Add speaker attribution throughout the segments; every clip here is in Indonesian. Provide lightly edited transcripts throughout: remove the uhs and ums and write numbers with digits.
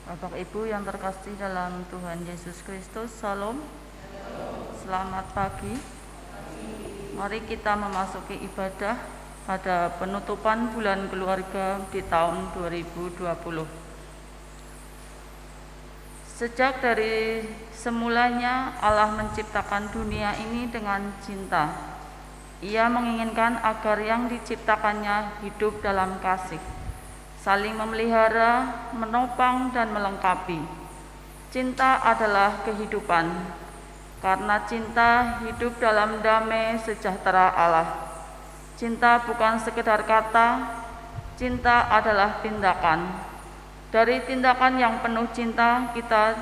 Speaker 1: Bapak Ibu yang terkasih dalam Tuhan Yesus Kristus, Salam. Selamat pagi. Mari kita memasuki ibadah pada penutupan bulan keluarga di tahun 2020. Sejak dari semulanya Allah menciptakan dunia ini dengan cinta. Ia menginginkan agar yang diciptakannya hidup dalam kasih, saling memelihara, menopang, dan melengkapi. Cinta adalah kehidupan. Karena cinta hidup dalam damai sejahtera Allah. Cinta bukan sekedar kata, cinta adalah tindakan. Dari tindakan yang penuh cinta, kita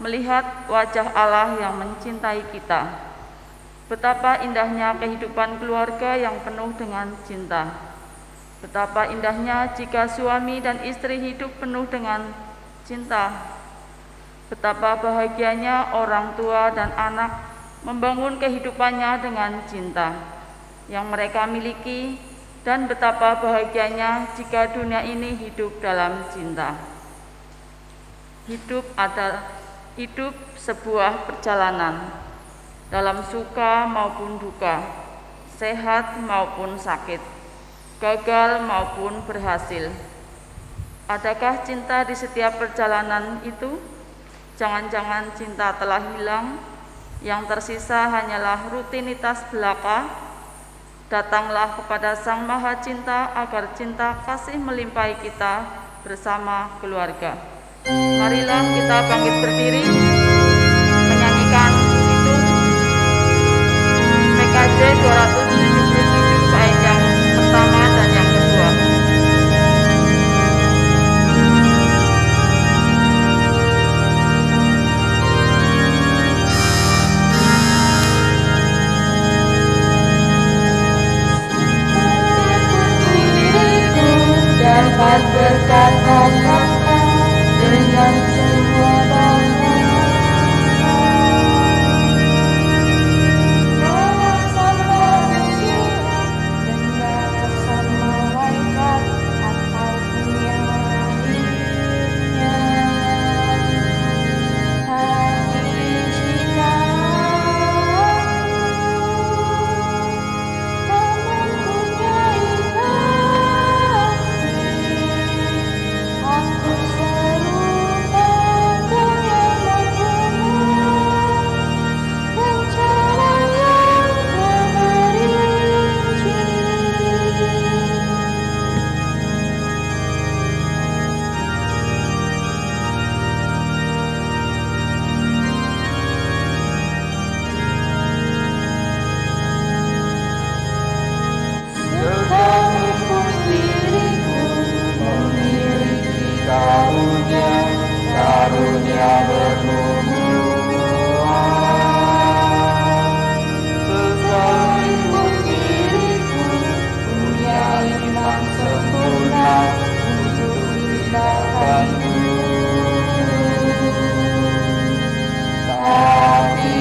Speaker 1: melihat wajah Allah yang mencintai kita. Betapa indahnya kehidupan keluarga yang penuh dengan cinta. Betapa indahnya jika suami dan istri hidup penuh dengan cinta. Betapa bahagianya orang tua dan anak membangun kehidupannya dengan cinta yang mereka miliki, dan betapa bahagianya jika dunia ini hidup dalam cinta. Hidup sebuah perjalanan dalam suka maupun duka, sehat maupun sakit, gagal maupun berhasil. Adakah cinta di setiap perjalanan itu? Jangan-jangan cinta telah hilang, yang tersisa hanyalah rutinitas belaka. Datanglah kepada Sang Maha Cinta agar cinta kasih melimpahi kita bersama keluarga. Marilah kita bangkit berdiri, menyanyikan itu PKJ 277 bait yang pertama dan yang kedua.
Speaker 2: Dapat berkata-kata dengan semua bahasa, bahasa manusia dan bahasa malaikat ataupun yang lainnya. Tapi jika tak mempunyai aku serupa dengan membunuh dan cara yang terperinci. Sekalipun diriku memiliki karunia bernubuat, sekalipun diriku punya iman sempurna untuk tindakanku, tapi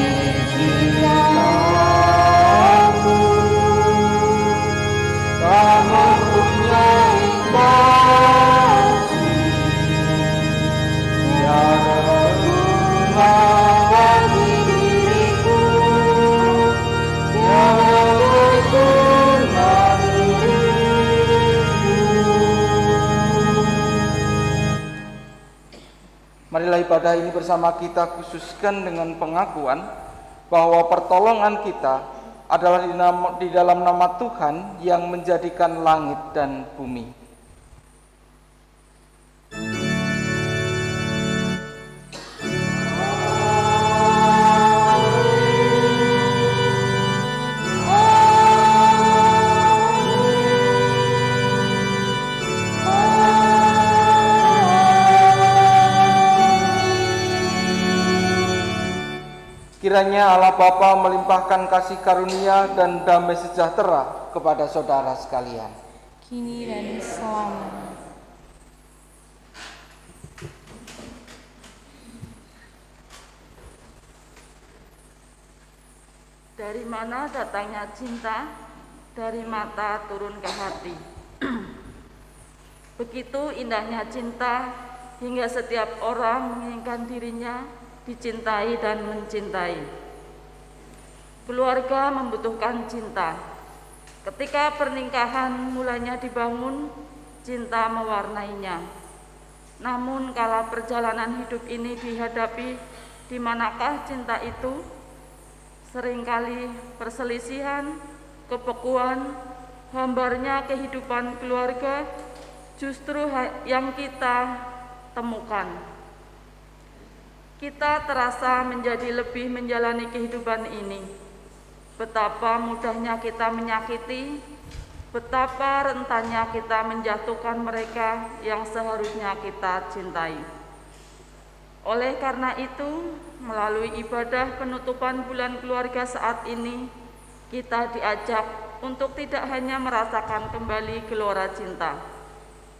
Speaker 2: jika aku tak mempunyai kasih, tiada berguna bagi diriku, tiada berguna diriku.
Speaker 3: Marilah ibadah ini bersama kita khususkan dengan pengakuan bahwa pertolongan kita adalah di dalam nama Tuhan yang menjadikan langit dan bumi. Kiranya Allah Bapa melimpahkan kasih karunia dan damai sejahtera kepada saudara sekalian.
Speaker 2: Kini dan selamanya.
Speaker 1: Dari mana datangnya cinta? Dari mata turun ke hati. Begitu indahnya cinta hingga setiap orang menginginkan dirinya dicintai dan mencintai. Keluarga membutuhkan cinta. Ketika pernikahan mulanya dibangun, cinta mewarnainya. Namun kala perjalanan hidup ini dihadapi, di manakah cinta itu? Seringkali perselisihan, kebekuan, hambarnya kehidupan keluarga justru yang kita temukan. Kita terasa menjadi lebih menjalani kehidupan ini. Betapa mudahnya kita menyakiti, betapa rentannya kita menjatuhkan mereka yang seharusnya kita cintai. Oleh karena itu, melalui ibadah penutupan bulan keluarga saat ini, kita diajak untuk tidak hanya merasakan kembali gelora cinta.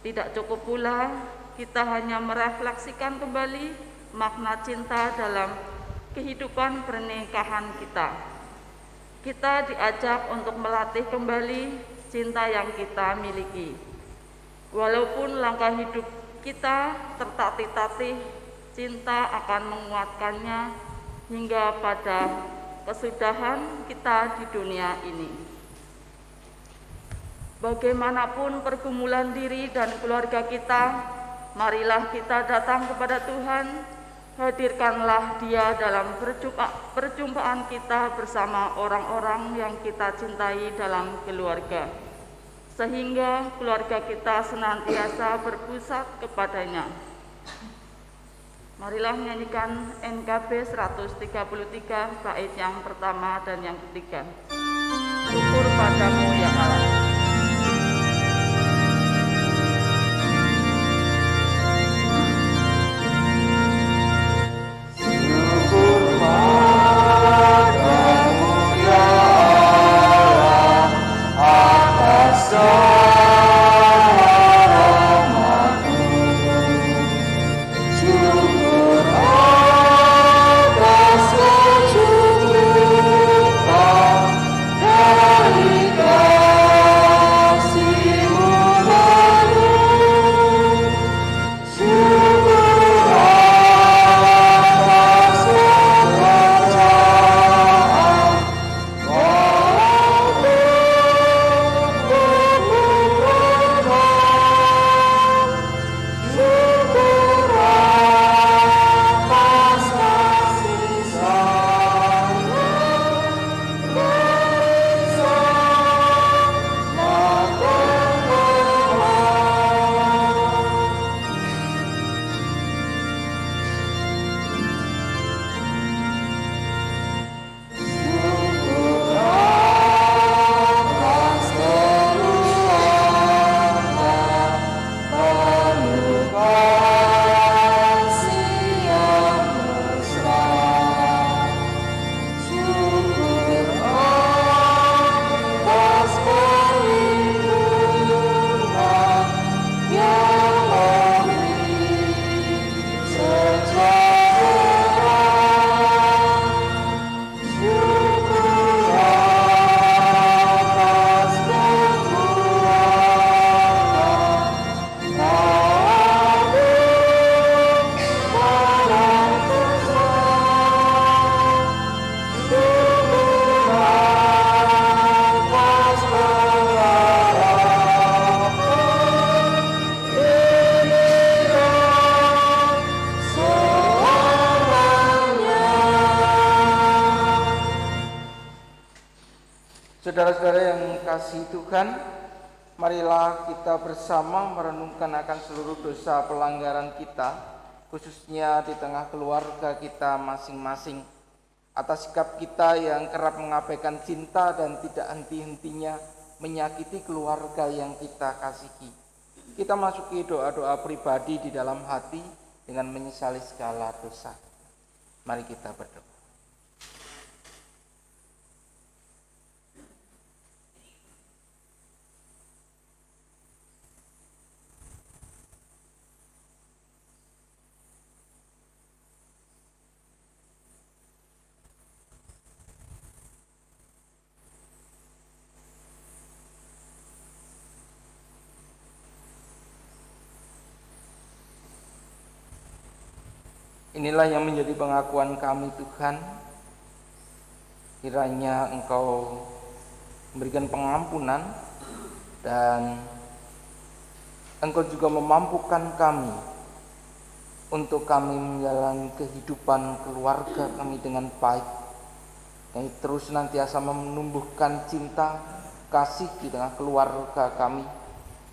Speaker 1: Tidak cukup pula kita hanya merefleksikan kembali makna cinta dalam kehidupan pernikahan kita. Kita diajak untuk melatih kembali cinta yang kita miliki. Walaupun langkah hidup kita tertatih-tatih, cinta akan menguatkannya hingga pada kesudahan kita di dunia ini. Bagaimanapun pergumulan diri dan keluarga kita, marilah kita datang kepada Tuhan, hadirkanlah Dia dalam perjumpaan kita bersama orang-orang yang kita cintai dalam keluarga, sehingga keluarga kita senantiasa berpusat kepadanya. Marilah menyanyikan NKB 133 bait yang pertama dan yang ketiga. Syukur padamu ya Allah.
Speaker 3: Saudara-saudara yang kasih Tuhan, marilah kita bersama merenungkan akan seluruh dosa pelanggaran kita, khususnya di tengah keluarga kita masing-masing, atas sikap kita yang kerap mengabaikan cinta dan tidak henti-hentinya menyakiti keluarga yang kita kasihi. Kita masuki doa-doa pribadi di dalam hati dengan menyesali segala dosa. Mari kita berdoa. Inilah yang menjadi pengakuan kami Tuhan. Kiranya Engkau memberikan pengampunan dan Engkau juga memampukan kami untuk kami menjalani kehidupan keluarga kami dengan baik. Kami terus senantiasa menumbuhkan cinta, kasih di tengah keluarga kami.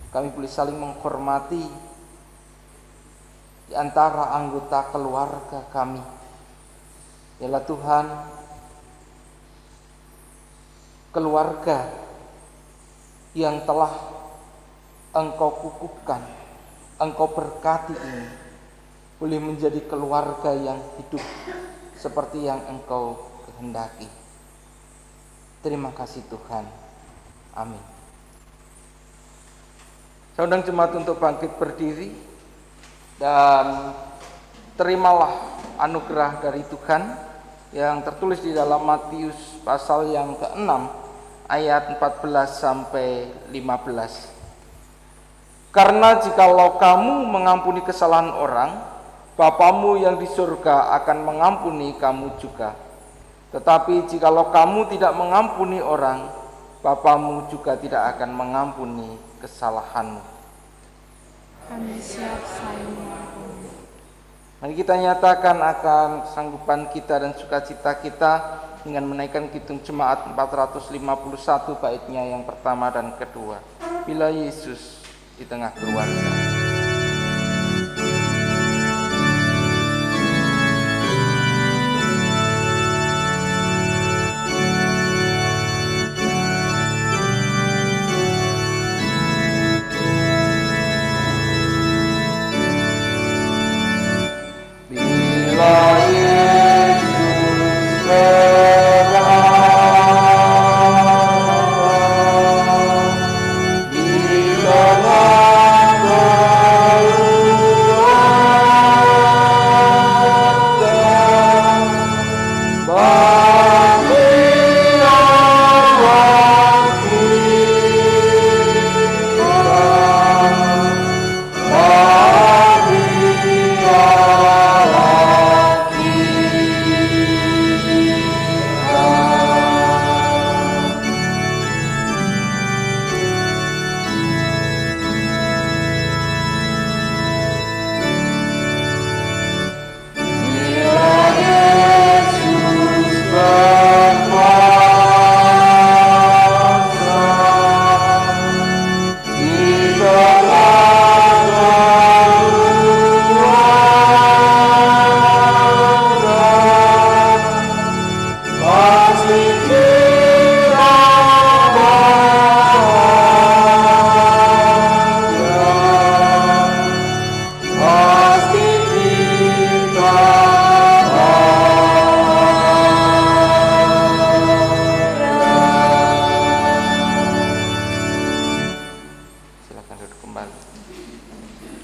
Speaker 3: Kami boleh saling menghormati di antara anggota keluarga kami. Yalah Tuhan, keluarga yang telah Engkau kukuhkan, Engkau berkati ini boleh menjadi keluarga yang hidup seperti yang Engkau kehendaki. Terima kasih Tuhan. Amin. Saya undang jemaat untuk bangkit berdiri dan terimalah anugerah dari Tuhan yang tertulis di dalam Matius pasal yang ke-6 ayat 14 sampai 15. Karena jikalau kamu mengampuni kesalahan orang, Bapamu yang di surga akan mengampuni kamu juga. Tetapi jikalau kamu tidak mengampuni orang, Bapamu juga tidak akan mengampuni kesalahanmu.
Speaker 2: Kami siap saling mengampuni.
Speaker 3: Mari kita nyatakan akan kesanggupan kita dan sukacita kita dengan menaikkan kidung jemaat 451 baitnya yang pertama dan kedua. Bila Yesus di tengah keluarga.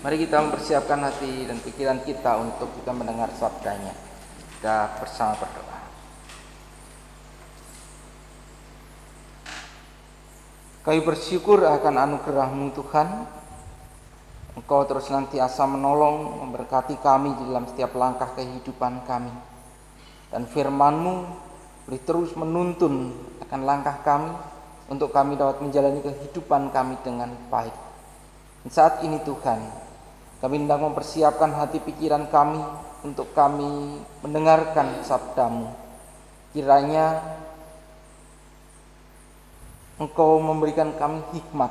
Speaker 3: Mari kita mempersiapkan hati dan pikiran kita untuk kita mendengar sabdanya. Kita bersama berdoa. Kami bersyukur akan anugerah-Mu Tuhan. Engkau terus senantiasa menolong, memberkati kami di dalam setiap langkah kehidupan kami. Dan firman-Mu boleh terus menuntun akan langkah kami untuk kami dapat menjalani kehidupan kami dengan baik. Dan saat ini Tuhan, kami hendak mempersiapkan hati pikiran kami untuk kami mendengarkan sabda-Mu. Kiranya Engkau memberikan kami hikmat,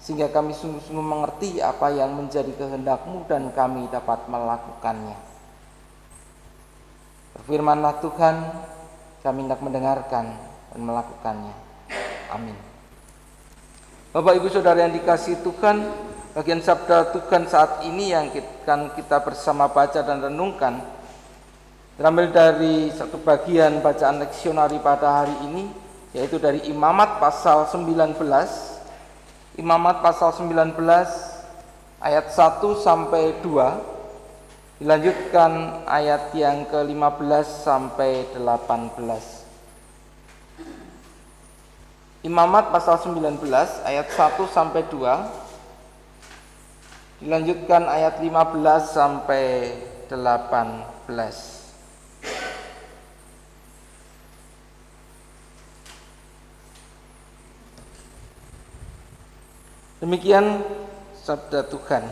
Speaker 3: sehingga kami sungguh-sungguh mengerti apa yang menjadi kehendak-Mu dan kami dapat melakukannya. Berfirman-Lah Tuhan, kami hendak mendengarkan dan melakukannya. Amin. Bapak Ibu Saudara yang dikasihi Tuhan, bagian sabda Tuhan saat ini yang akan kita bersama baca dan renungkan terambil dari satu bagian bacaan leksionari pada hari ini, yaitu dari Imamat pasal 19. Imamat pasal 19 ayat 1 sampai 2, dilanjutkan ayat yang ke-15 sampai 18. Imamat pasal 19 ayat 1 sampai 2, dilanjutkan ayat 15 sampai 18. Demikian sabda Tuhan.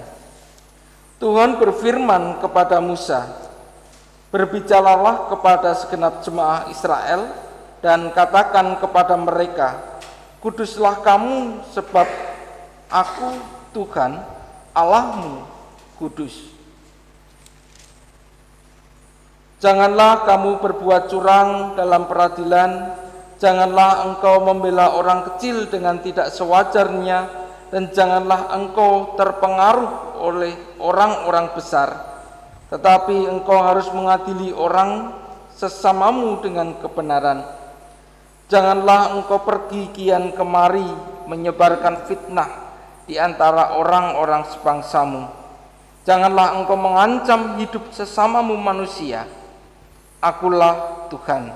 Speaker 3: Tuhan berfirman kepada Musa, "Berbicaralah kepada segenap jemaah Israel dan katakan kepada mereka, kuduslah kamu sebab Aku Tuhan Allahmu kudus. Janganlah kamu berbuat curang dalam peradilan, janganlah engkau membela orang kecil dengan tidak sewajarnya, dan janganlah engkau terpengaruh oleh orang-orang besar, tetapi engkau harus mengadili orang sesamamu dengan kebenaran. Janganlah engkau pergi kian kemari menyebarkan fitnah di antara orang-orang sebangsamu. Janganlah engkau mengancam hidup sesamamu manusia. Akulah Tuhan.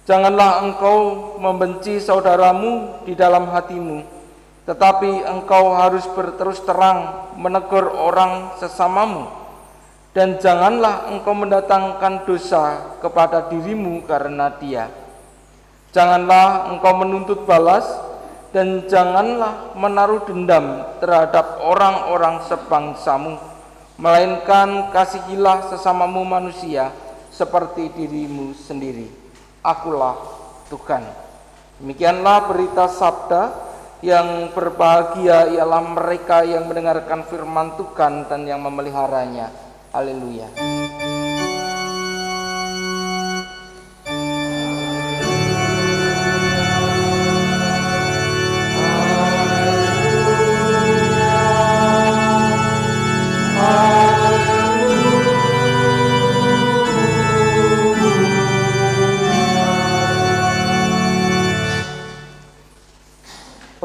Speaker 3: Janganlah engkau membenci saudaramu di dalam hatimu, tetapi engkau harus berterus terang menegur orang sesamamu, dan janganlah engkau mendatangkan dosa kepada dirimu karena dia. Janganlah engkau menuntut balas, dan janganlah menaruh dendam terhadap orang-orang sebangsamu, melainkan kasihilah sesamamu manusia seperti dirimu sendiri. Akulah Tuhan." Demikianlah berita sabda. Yang berbahagia ialah mereka yang mendengarkan firman Tuhan dan yang memeliharanya. Haleluya.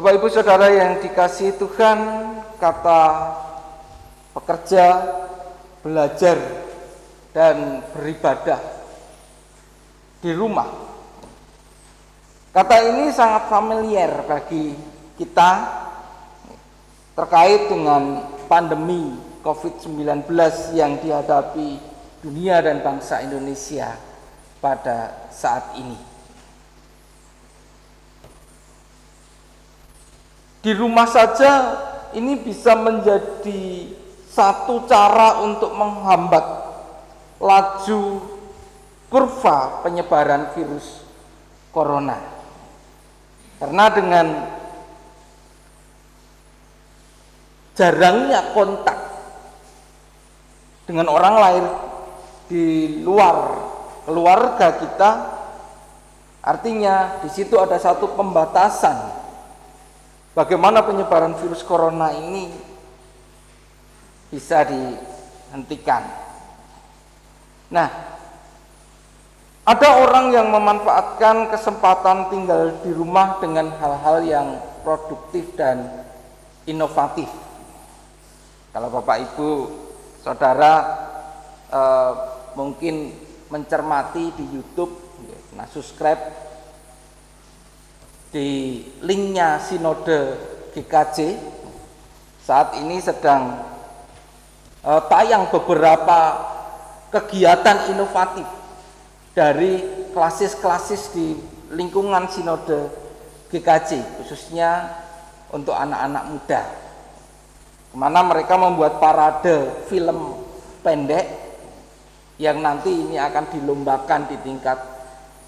Speaker 3: Bapak Ibu Saudara yang dikasihi Tuhan, kata pekerja, belajar, dan beribadah di rumah. Kata ini sangat familiar bagi kita terkait dengan pandemi COVID-19 yang dihadapi dunia dan bangsa Indonesia pada saat ini. Di rumah saja ini bisa menjadi satu cara untuk menghambat laju kurva penyebaran virus corona. Karena dengan jarangnya kontak dengan orang lain di luar keluarga kita, artinya di situ ada satu pembatasan bagaimana penyebaran virus corona ini bisa dihentikan. Nah, ada orang yang memanfaatkan kesempatan tinggal di rumah dengan hal-hal yang produktif dan inovatif. Kalau Bapak Ibu Saudara mungkin mencermati di YouTube, nah subscribe di linknya Sinode GKJ. Saat ini sedang tayang beberapa kegiatan inovatif dari klasis-klasis di lingkungan Sinode GKJ, khususnya untuk anak-anak muda, kemana mereka membuat parade film pendek yang nanti ini akan dilombakan di tingkat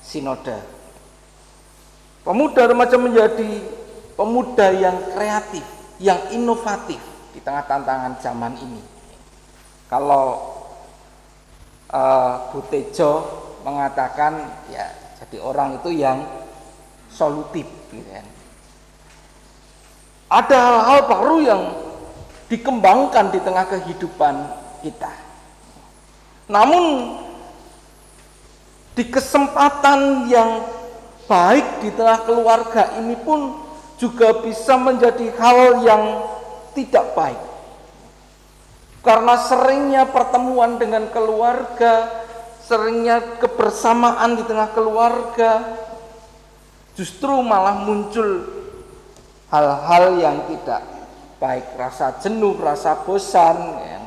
Speaker 3: Sinode. Pemuda remaja menjadi pemuda yang kreatif, yang inovatif di tengah tantangan zaman ini. Kalau Bu Tejo mengatakan ya, jadi orang itu yang solutif, gitu kan. Ada hal-hal baru yang dikembangkan di tengah kehidupan kita. Namun di kesempatan yang baik di tengah keluarga ini pun juga bisa menjadi hal yang tidak baik. Karena seringnya pertemuan dengan keluarga, seringnya kebersamaan di tengah keluarga, justru malah muncul hal-hal yang tidak baik, rasa jenuh, rasa bosan, ya.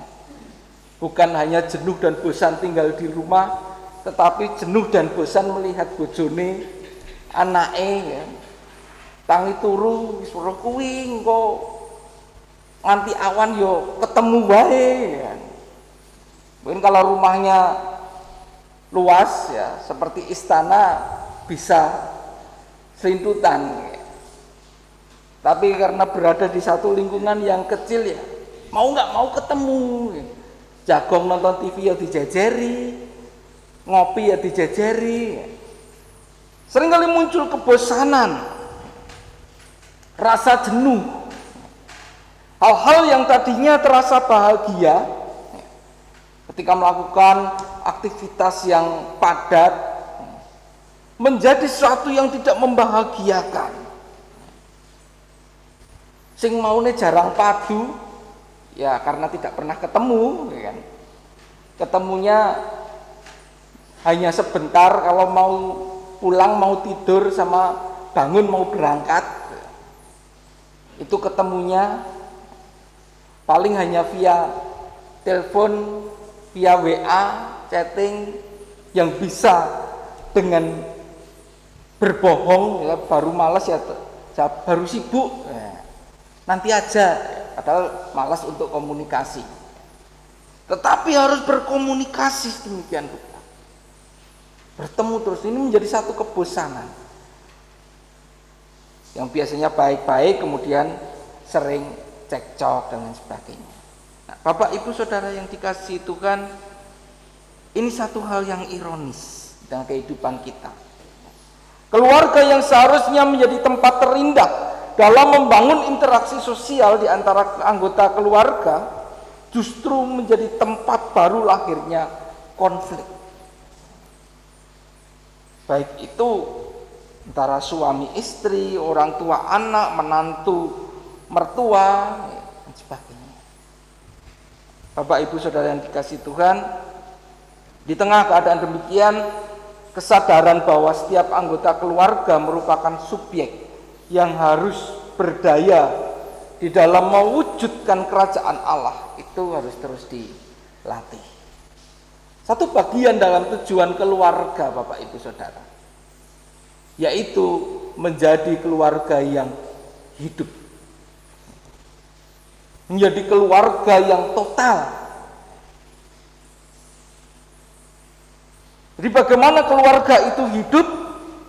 Speaker 3: Bukan hanya jenuh dan bosan tinggal di rumah, tetapi jenuh dan bosan melihat bojone, anake ya. Tangi turu wis weruh kuwi engko nganti awan yo ketemu wae ya. Mungkin kalau rumahnya luas ya, seperti istana bisa selintutan. Tapi karena berada di satu lingkungan yang kecil ya, mau nggak mau ketemu. Jagong nonton TV ya dijajari, ngopi ya dijajari. Seringkali muncul kebosanan, rasa jenuh. Hal-hal yang tadinya terasa bahagia ketika melakukan aktivitas yang padat menjadi sesuatu yang tidak membahagiakan. Sing maune jarang padu ya karena tidak pernah ketemu ya kan. Ketemunya hanya sebentar, kalau mau pulang mau tidur sama bangun mau berangkat itu ketemunya paling hanya via telepon, via WA, chatting, yang bisa dengan berbohong ya, baru malas ya baru sibuk ya. Nanti aja, padahal malas untuk komunikasi. Tetapi harus berkomunikasi demikian rupa. Bertemu terus, ini menjadi satu kebosanan. Yang biasanya baik-baik kemudian sering cekcok dan lain sebagainya. Nah, Bapak Ibu Saudara yang dikasihi Tuhan, ini satu hal yang ironis dalam kehidupan kita. Keluarga yang seharusnya menjadi tempat terindah dalam membangun interaksi sosial di antara anggota keluarga, justru menjadi tempat baru lahirnya konflik. Baik itu antara suami istri, orang tua anak, menantu mertua, dan sebagainya. Bapak Ibu Saudara yang dikasihi Tuhan, di tengah keadaan demikian, kesadaran bahwa setiap anggota keluarga merupakan subjek yang harus berdaya di dalam mewujudkan kerajaan Allah itu harus terus dilatih. Satu bagian dalam tujuan keluarga Bapak Ibu Saudara, yaitu menjadi keluarga yang hidup, menjadi keluarga yang total. Jadi bagaimana keluarga itu hidup?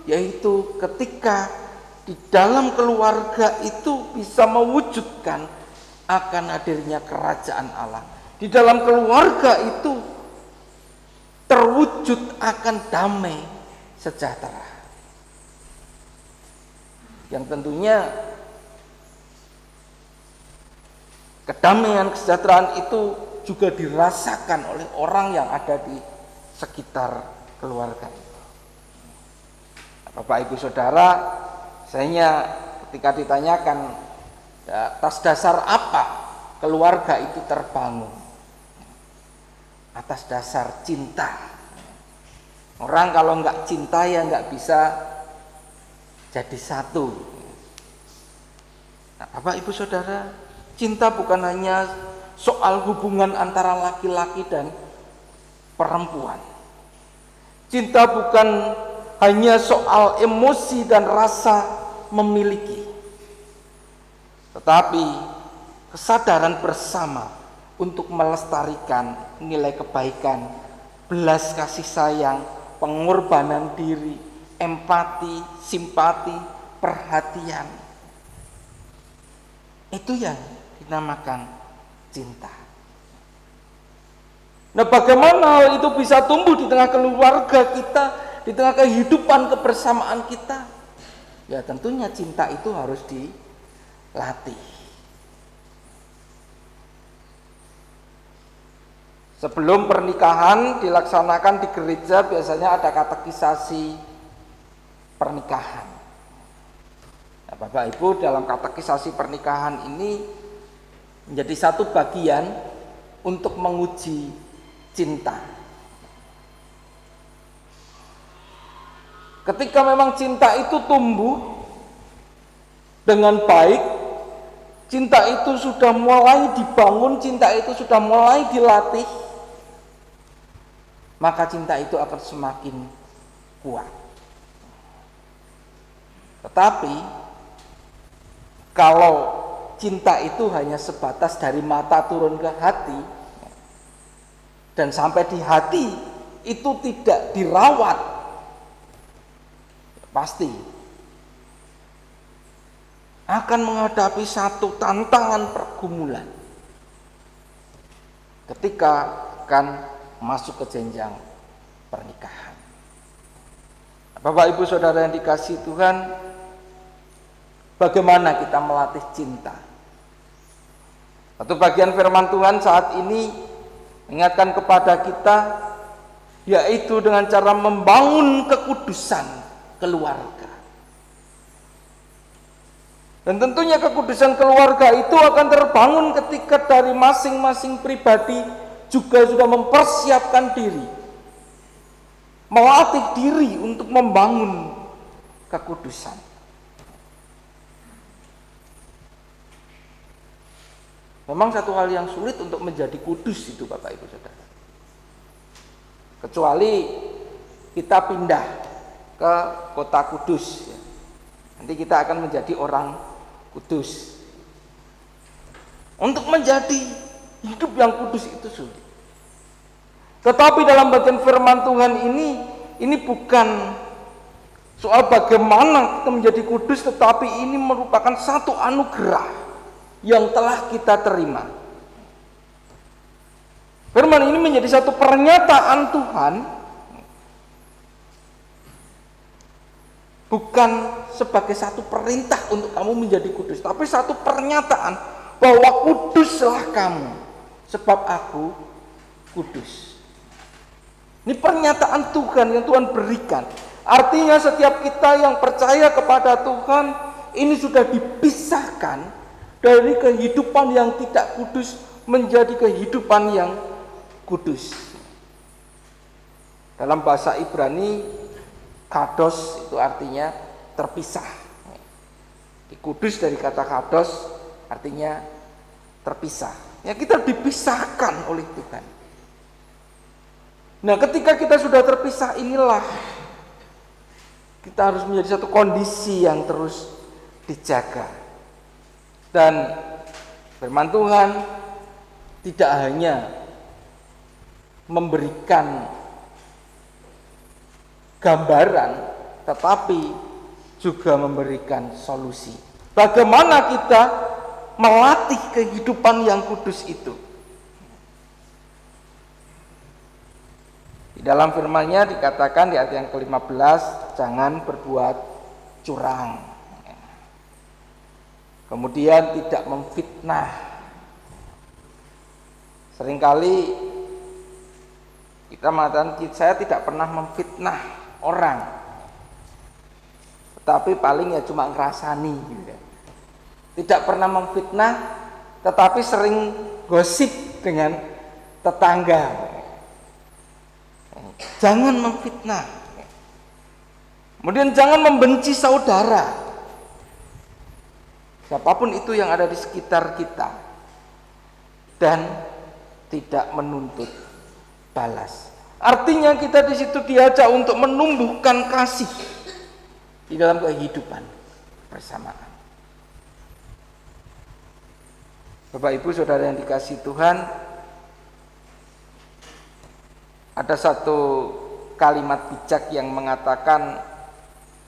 Speaker 3: Yaitu ketika di dalam keluarga itu bisa mewujudkan akan hadirnya kerajaan Allah. Di dalam keluarga itu terwujud akan damai sejahtera. Yang tentunya kedamaian kesejahteraan itu juga dirasakan oleh orang yang ada di sekitar keluarga itu. Bapak Ibu Saudara, saya ketika ditanyakan atas dasar apa keluarga itu terbangun, atas dasar cinta. Orang kalau nggak cinta ya nggak bisa jadi satu. Nah, Bapak Ibu Saudara, cinta bukan hanya soal hubungan antara laki-laki dan perempuan. Cinta bukan hanya soal emosi dan rasa memiliki, tetapi kesadaran bersama untuk melestarikan nilai kebaikan, belas kasih sayang, pengorbanan diri, empati, simpati, perhatian. Itu yang dinamakan cinta. Nah, bagaimana hal itu bisa tumbuh di tengah keluarga kita, di tengah kehidupan kebersamaan kita? Ya tentunya cinta itu harus dilatih. Sebelum pernikahan dilaksanakan di gereja biasanya ada katekisasi pernikahan. Nah, Bapak Ibu, dalam katekisasi pernikahan ini menjadi satu bagian untuk menguji cinta. Ketika memang cinta itu tumbuh dengan baik, cinta itu sudah mulai dibangun, cinta itu sudah mulai dilatih, maka cinta itu akan semakin kuat. Tetapi kalau cinta itu hanya sebatas dari mata turun ke hati, dan sampai di hati itu tidak dirawat, pasti akan menghadapi satu tantangan pergumulan ketika akan masuk ke jenjang pernikahan. Bapak Ibu Saudara yang dikasihi Tuhan, bagaimana kita melatih cinta? Satu bagian firman Tuhan saat ini mengingatkan kepada kita, yaitu dengan cara membangun kekudusan keluarga. Dan tentunya kekudusan keluarga itu akan terbangun ketika dari masing-masing pribadi juga sudah mempersiapkan diri, melatih diri untuk membangun kekudusan. Memang satu hal yang sulit untuk menjadi kudus itu Bapak Ibu Saudara. Kecuali kita pindah ke kota kudus, nanti kita akan menjadi orang kudus. Untuk menjadi hidup yang kudus itu sulit. Tetapi dalam bagian firman Tuhan ini bukan soal bagaimana kita menjadi kudus, tetapi ini merupakan satu anugerah yang telah kita terima. Firman ini menjadi satu pernyataan Tuhan, bukan sebagai satu perintah untuk kamu menjadi kudus, tapi satu pernyataan bahwa kuduslah kamu sebab aku kudus. Ini pernyataan Tuhan yang Tuhan berikan. Artinya setiap kita yang percaya kepada Tuhan ini sudah dipisahkan dari kehidupan yang tidak kudus menjadi kehidupan yang kudus. Dalam bahasa Ibrani, kados itu artinya terpisah. Kudus dari kata kados artinya terpisah. Ya, kita dipisahkan oleh Tuhan. Nah, ketika kita sudah terpisah, inilah kita harus menjadi satu kondisi yang terus dijaga. Dan firman Tuhan tidak hanya memberikan gambaran, tetapi juga memberikan solusi. Bagaimana kita melatih kehidupan yang kudus itu? Di dalam firman-Nya dikatakan di ayat yang ke-15, jangan berbuat curang. Kemudian tidak memfitnah. Seringkali kita mengatakan saya tidak pernah memfitnah orang, tetapi paling ya cuma ngerasani gitu. Tidak pernah memfitnah, tetapi sering gosip dengan tetangga. Jangan memfitnah. Kemudian jangan membenci saudara, siapapun itu yang ada di sekitar kita, dan tidak menuntut balas. Artinya kita di situ diajak untuk menumbuhkan kasih di dalam kehidupan bersamaan. Bapak Ibu Saudara yang dikasihi Tuhan, ada satu kalimat bijak yang mengatakan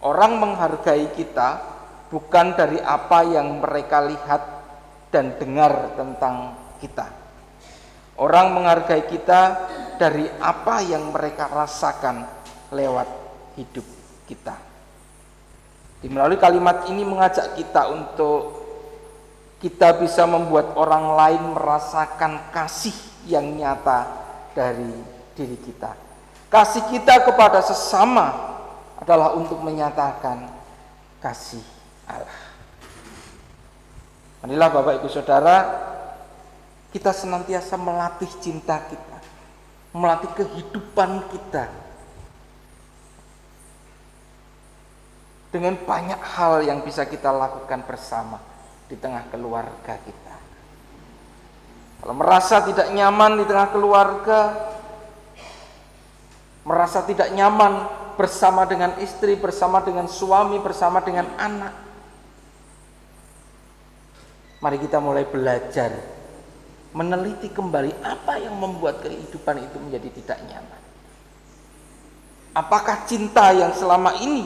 Speaker 3: orang menghargai kita bukan dari apa yang mereka lihat dan dengar tentang kita. Orang menghargai kita dari apa yang mereka rasakan lewat hidup kita. Melalui kalimat ini mengajak kita untuk kita bisa membuat orang lain merasakan kasih yang nyata dari diri kita. Kasih kita kepada sesama adalah untuk menyatakan kasih Allah. Marilah Bapak Ibu Saudara, kita senantiasa melatih cinta kita, melatih kehidupan kita dengan banyak hal yang bisa kita lakukan bersama di tengah keluarga kita. Kalau merasa tidak nyaman di tengah keluarga, merasa tidak nyaman bersama dengan istri, bersama dengan suami, bersama dengan anak. Mari kita mulai belajar meneliti kembali apa yang membuat kehidupan itu menjadi tidak nyaman. Apakah cinta yang selama ini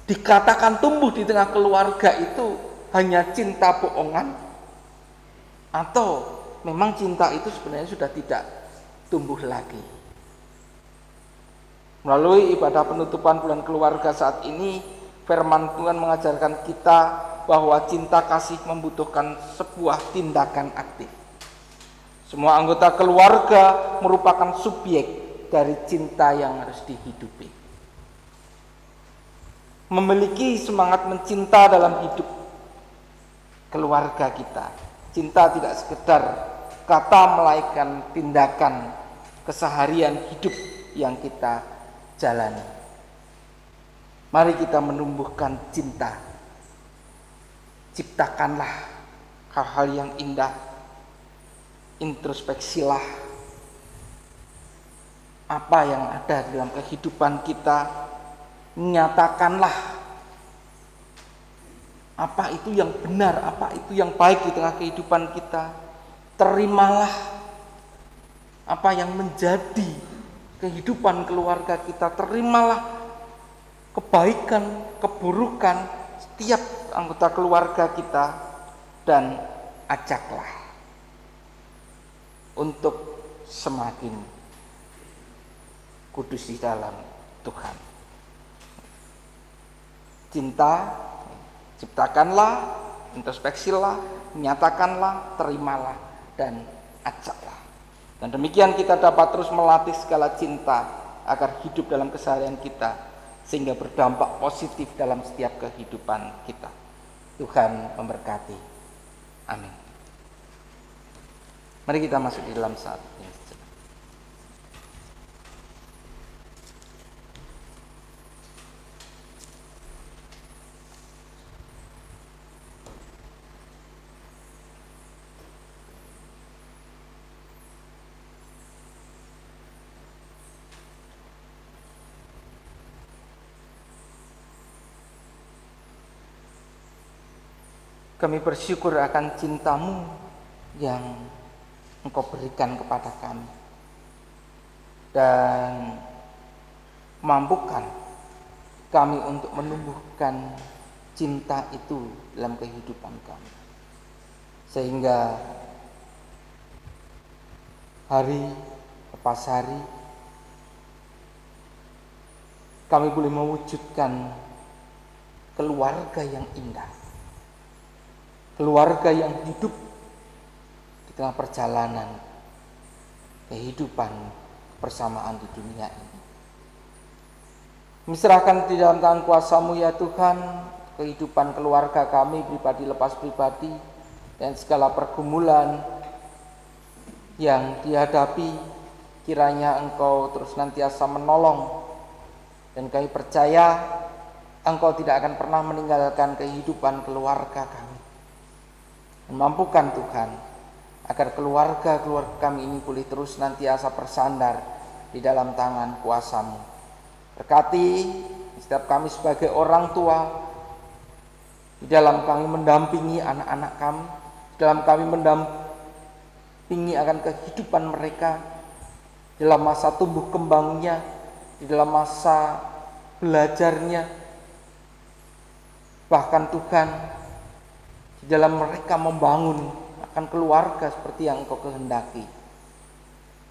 Speaker 3: dikatakan tumbuh di tengah keluarga itu hanya cinta bohongan, atau memang cinta itu sebenarnya sudah tidak tumbuh lagi? Melalui ibadah penutupan bulan keluarga saat ini, firman Tuhan mengajarkan kita bahwa cinta kasih membutuhkan sebuah tindakan aktif. Semua anggota keluarga merupakan subjek dari cinta yang harus dihidupi. Memiliki semangat mencinta dalam hidup keluarga kita. Cinta tidak sekedar kata, melainkan tindakan keseharian hidup yang kita jalani. Mari kita menumbuhkan cinta. Ciptakanlah hal-hal yang indah. Introspeksilah apa yang ada dalam kehidupan kita. Nyatakanlah apa itu yang benar, apa itu yang baik di tengah kehidupan kita. Terimalah apa yang menjadi kehidupan keluarga kita. Terimalah kebaikan, keburukan setiap anggota keluarga kita, dan ajaklah untuk semakin kudus di dalam Tuhan. Cinta, ciptakanlah, introspeksilah, nyatakanlah, terimalah, dan ajaklah. Dan demikian kita dapat terus melatih segala cinta agar hidup dalam keseharian kita, sehingga berdampak positif dalam setiap kehidupan kita. Tuhan memberkati. Amin. Mari kita masuk di dalam saat ini. Kami bersyukur akan cinta-Mu yang Engkau berikan kepada kami, dan mampukan kami untuk menumbuhkan cinta itu dalam kehidupan kami, sehingga hari lepas hari kami boleh mewujudkan keluarga yang indah, keluarga yang hidup di tengah perjalanan kehidupan persamaan di dunia ini. Kami serahkan di dalam tangan kuasa-Mu ya Tuhan, kehidupan keluarga kami, pribadi lepas pribadi, dan segala pergumulan yang dihadapi. Kiranya Engkau terus nantiasa menolong, dan kami percaya Engkau tidak akan pernah meninggalkan kehidupan keluarga kami. Mampukan Tuhan agar keluarga kami ini boleh terus nantiasa bersandar di dalam tangan kuasa-Mu. Berkati setiap kami sebagai orang tua, di dalam kami mendampingi anak-anak kami, di dalam kami mendampingi akan kehidupan mereka, dalam masa tumbuh kembangnya, di dalam masa belajarnya. Bahkan Tuhan, di dalam mereka membangun akan keluarga seperti yang Engkau kehendaki.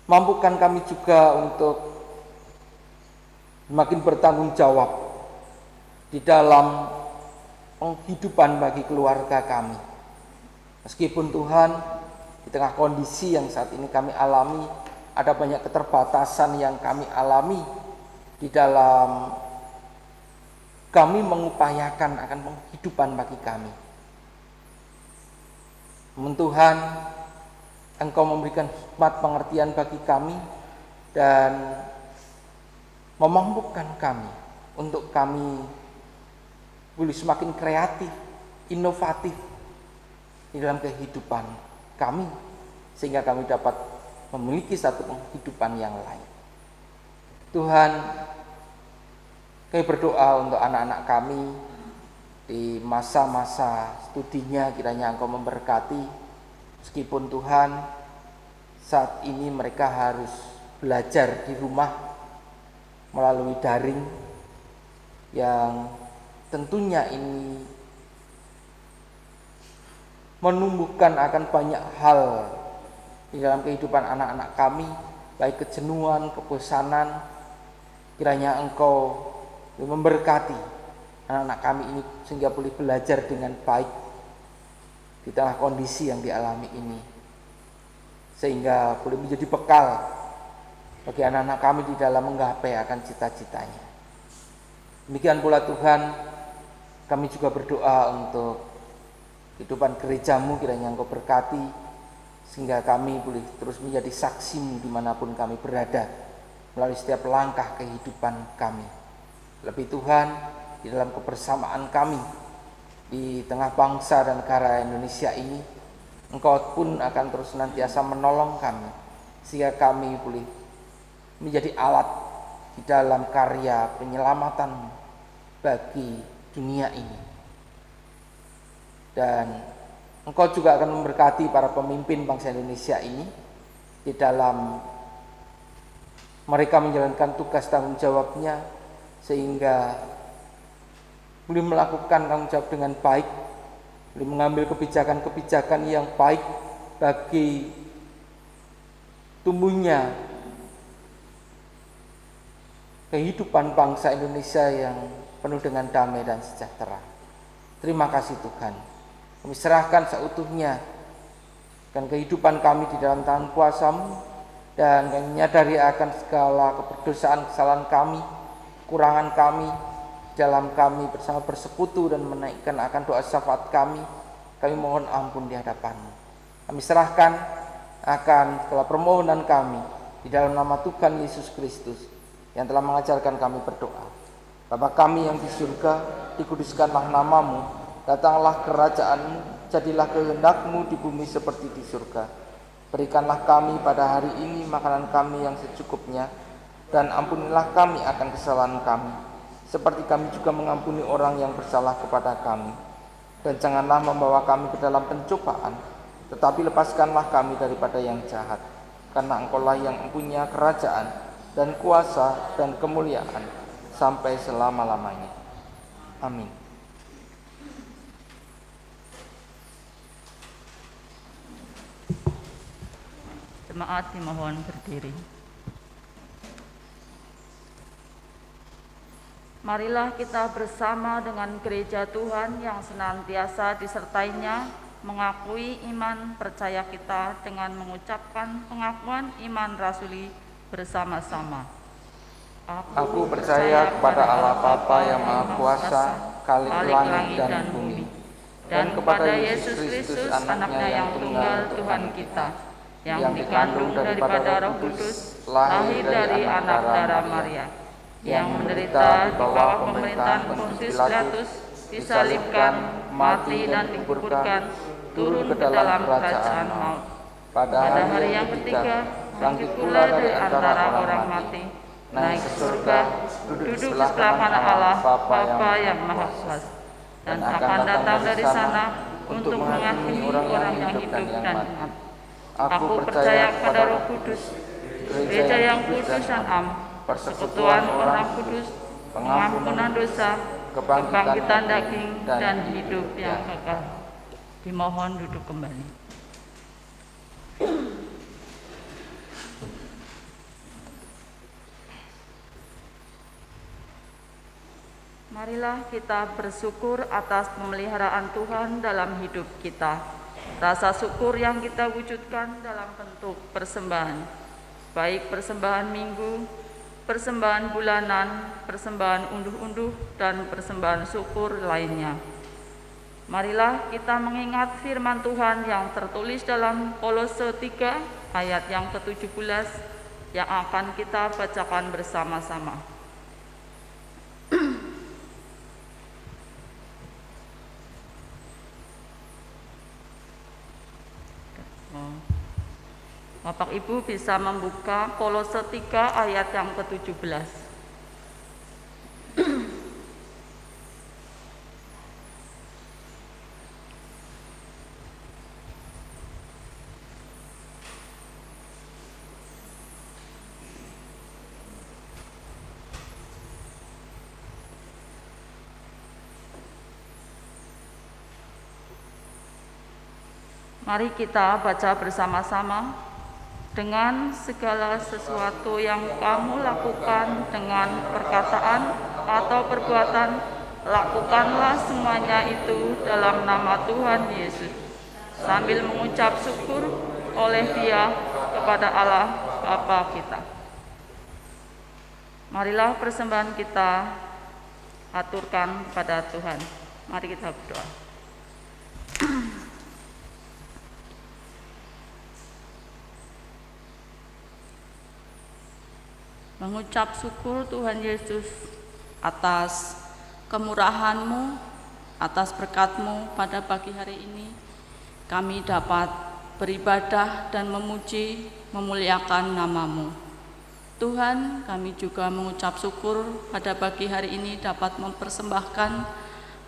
Speaker 3: Mampukan kami juga untuk semakin bertanggung jawab di dalam penghidupan bagi keluarga kami. Meskipun Tuhan, di tengah kondisi yang saat ini kami alami, ada banyak keterbatasan yang kami alami di dalam kami mengupayakan akan penghidupan bagi kami. Tuhan, Engkau memberikan hikmat pengertian bagi kami dan memampukan kami untuk kami boleh semakin kreatif, inovatif di dalam kehidupan kami, sehingga kami dapat memiliki satu penghidupan yang lain. Tuhan, kami berdoa untuk anak-anak kami di masa-masa studinya, kiranya Engkau memberkati. Meskipun Tuhan saat ini mereka harus belajar di rumah melalui daring, yang tentunya ini menumbuhkan akan banyak hal di dalam kehidupan anak-anak kami, baik kejenuhan, kebosanan. Kiranya Engkau memberkati anak-anak kami ini sehingga boleh belajar dengan baik di tengah kondisi yang dialami ini, sehingga boleh menjadi bekal bagi anak-anak kami di dalam menggapai akan cita-citanya. Demikian pula Tuhan, kami juga berdoa untuk kehidupan gereja-Mu, kiranya Engkau berkati sehingga kami boleh terus menjadi saksi-Mu dimanapun kami berada melalui setiap langkah kehidupan kami. Lebih Tuhan, di dalam kebersamaan kami di tengah bangsa dan negara Indonesia ini, Engkau pun akan terus senantiasa menolong kami sehingga kami boleh menjadi alat di dalam karya penyelamatan bagi dunia ini. Dan Engkau juga akan memberkati para pemimpin bangsa Indonesia ini di dalam mereka menjalankan tugas tanggung jawabnya, sehingga boleh melakukan tanggung jawab dengan baik, boleh mengambil kebijakan-kebijakan yang baik bagi tumbuhnya kehidupan bangsa Indonesia yang penuh dengan damai dan sejahtera. Terima kasih Tuhan. Kami serahkan seutuhnya dan kehidupan kami di dalam tangan kuasa-Mu, dan kami menyadari akan segala keberdosaan, kesalahan kami, kurangan kami dalam kami bersama bersekutu dan menaikkan akan doa syafaat kami. Kami mohon ampun di hadapan-Mu. Kami serahkan akan segala permohonan kami di dalam nama Tuhan Yesus Kristus yang telah mengajarkan kami berdoa. Bapa kami yang di surga, dikuduskanlah nama-Mu. Datanglah kerajaan-Mu, jadilah kehendak-Mu di bumi seperti di surga. Berikanlah kami pada hari ini makanan kami yang secukupnya, dan ampunilah kami akan kesalahan kami, seperti kami juga mengampuni orang yang bersalah kepada kami. Dan janganlah membawa kami ke dalam pencobaan, tetapi lepaskanlah kami daripada yang jahat. Karena Engkau-lah yang mempunyai kerajaan dan kuasa dan kemuliaan sampai selama-lamanya. Amin.
Speaker 1: Jemaat dimohon berdiri. Marilah kita bersama dengan gereja Tuhan yang senantiasa disertainya mengakui iman percaya kita dengan mengucapkan pengakuan iman rasuli bersama-sama.
Speaker 3: Aku percaya kepada Allah Bapa yang Maha Kuasa, Khalik langit dan bumi, dan kepada Yesus Kristus anaknya yang tunggal Tuhan kita, yang dikandung daripada Roh Kudus, lahir dari anak darah Maria, yang menderita di bawah pemerintahan Pontius Pilatus, disalibkan, mati dan dikuburkan, turun ke dalam kerajaan maut. Pada hari yang ketiga, bangkit pula dari antara orang mati, naik ke surga, duduk di sebelah kanan Allah Bapa yang Maha Kuasa, dan akan datang dari sana untuk menghakimi orang yang hidup dan mati. Aku percaya kepada Roh Kudus, gereja yang kudus dan am, persekutuan orang kudus, pengampunan dosa, kebangkitan daging, dan hidup yang kekal. Dimohon duduk kembali. Marilah kita bersyukur atas pemeliharaan Tuhan dalam hidup kita. Rasa syukur yang kita wujudkan dalam bentuk persembahan, baik persembahan minggu, persembahan bulanan, persembahan unduh-unduh, dan persembahan syukur lainnya. Marilah kita mengingat firman Tuhan yang tertulis dalam Kolose 3 ayat yang ke-17 yang akan kita bacakan bersama-sama.
Speaker 1: Bapak Ibu bisa membuka Kolose 3 ayat yang ke-17. Mari kita baca bersama-sama. Dengan segala sesuatu yang kamu lakukan dengan perkataan atau perbuatan, lakukanlah semuanya itu dalam nama Tuhan Yesus, sambil mengucap syukur oleh Dia kepada Allah Bapa kita. Marilah persembahan kita aturkan kepada Tuhan. Mari kita berdoa. Mengucap syukur Tuhan Yesus atas kemurahan-Mu, atas berkat-Mu pada pagi hari ini. Kami dapat beribadah dan memuji, memuliakan nama-Mu. Tuhan, kami juga mengucap syukur pada pagi hari ini dapat mempersembahkan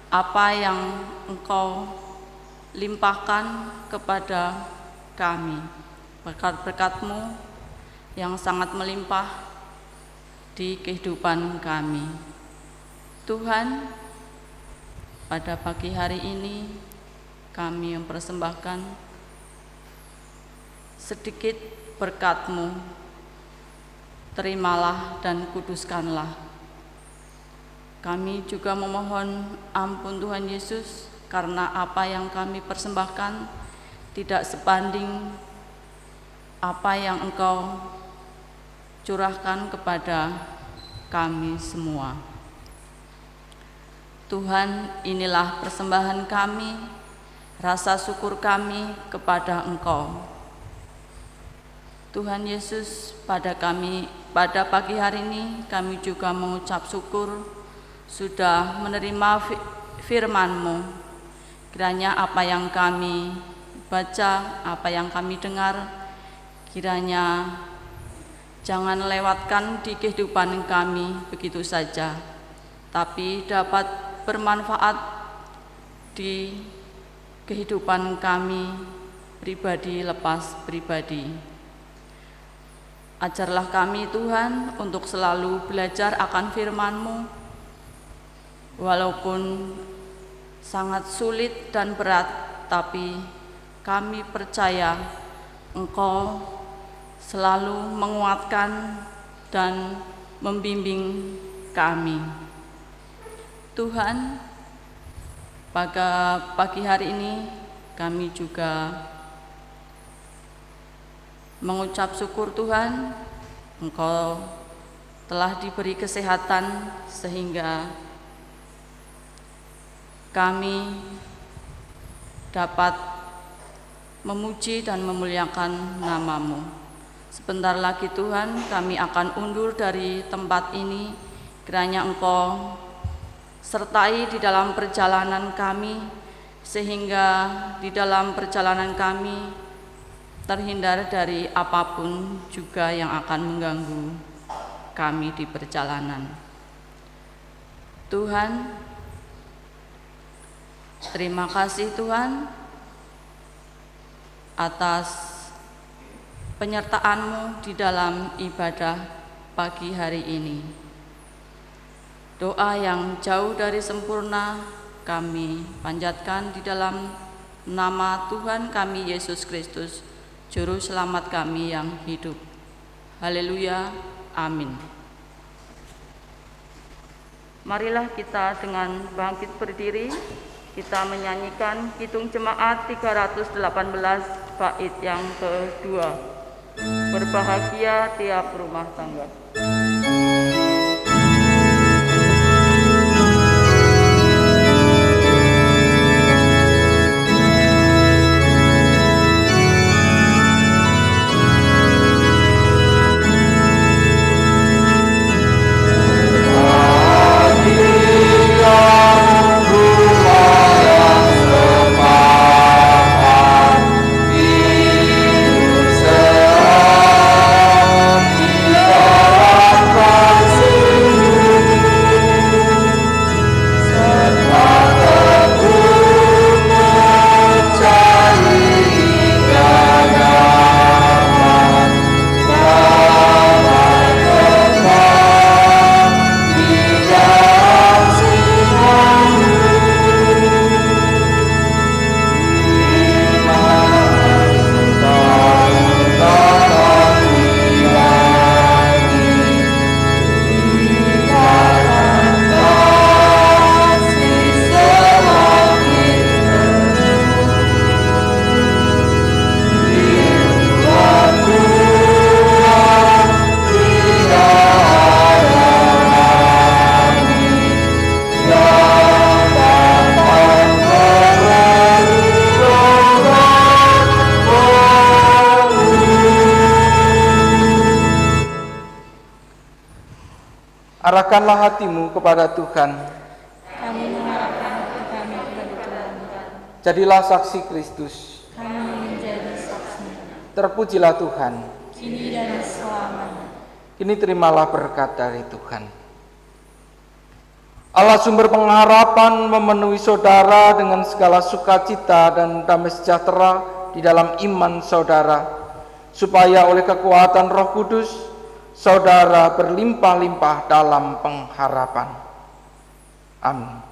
Speaker 1: apa yang Engkau limpahkan kepada kami. Berkat-berkat-Mu yang sangat melimpah di kehidupan kami. Tuhan, pada pagi hari ini kami mempersembahkan sedikit berkat-Mu. Terimalah dan kuduskanlah. Kami juga memohon ampun Tuhan Yesus, karena apa yang kami persembahkan tidak sebanding apa yang Engkau curahkan kepada kami semua. Tuhan, inilah persembahan kami, rasa syukur kami kepada Engkau. Tuhan Yesus, pada pagi hari ini kami juga mengucap syukur sudah menerima firman-Mu. Kiranya apa yang kami baca, apa yang kami dengar, kiranya jangan lewatkan di kehidupan kami begitu saja, tapi dapat bermanfaat di kehidupan kami pribadi lepas pribadi. Ajarlah kami Tuhan untuk selalu belajar akan firman-Mu, walaupun sangat sulit dan berat, tapi kami percaya Engkau selalu menguatkan dan membimbing kami. Tuhan, pada pagi hari ini kami juga mengucap syukur Tuhan, Engkau telah diberi kesehatan sehingga kami dapat memuji dan memuliakan nama-Mu. Sebentar lagi Tuhan, kami akan undur dari tempat ini. Kiranya Engkau sertai di dalam perjalanan kami, sehingga di dalam perjalanan kami terhindar dari apapun juga yang akan mengganggu kami di perjalanan. Tuhan, terima kasih Tuhan atas penyertaan-Mu di dalam ibadah pagi hari ini. Doa yang jauh dari sempurna kami panjatkan di dalam nama Tuhan kami Yesus Kristus, Juru Selamat kami yang hidup. Haleluya, amin. Marilah kita dengan bangkit berdiri, kita menyanyikan Kidung Jemaat 318 bait yang kedua. Berbahagia tiap rumah tangga.
Speaker 3: Rumah yang Arahkanlah hatimu kepada Tuhan.
Speaker 2: Kami mengarahkan hati kami kepada Tuhan.
Speaker 3: Jadilah saksi Kristus.
Speaker 2: Kami menjadi saksi.
Speaker 3: Terpujilah Tuhan.
Speaker 2: Kini dan selamanya.
Speaker 3: Kini terimalah berkat dari Tuhan. Allah sumber pengharapan memenuhi saudara dengan segala sukacita dan damai sejahtera di dalam iman saudara, supaya oleh kekuatan Roh Kudus saudara berlimpah-limpah dalam pengharapan. Amin.